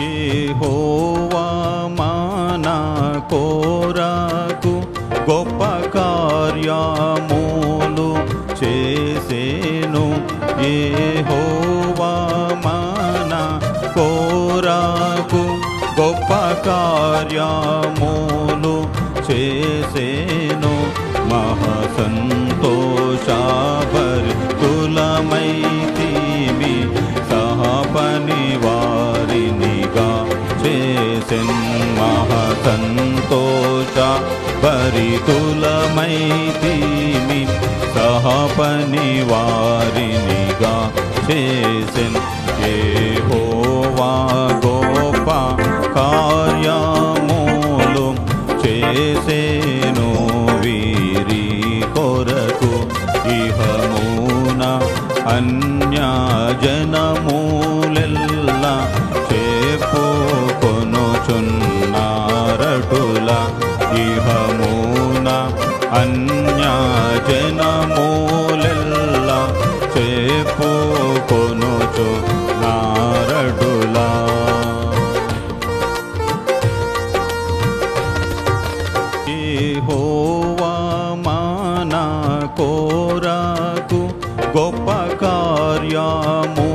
యెహోవా మన కొరకు గొప్ప కార్యములు చేసెను. యెహోవా మన కొరకు గొప్ప కార్యములు చేసెను. మహాసంతోషభరితులమైతిమి సహపనివారినిగా చేసెన్. మహాసంతోషభరితులమైతిమి సహపనివారినిగా చేసెన్. యెహోవా గొప్ప కార్యములు చేసెను వీరి కొరకు. ఇహమున అన్యజనములెల్లా చెప్పుకొనుచున్నారటుల. ఇహమున అన్యజనములెల్లా చెప్పుకొనుచున్నారటులా. యెహోవా మన కొరకు గొప్ప కార్యము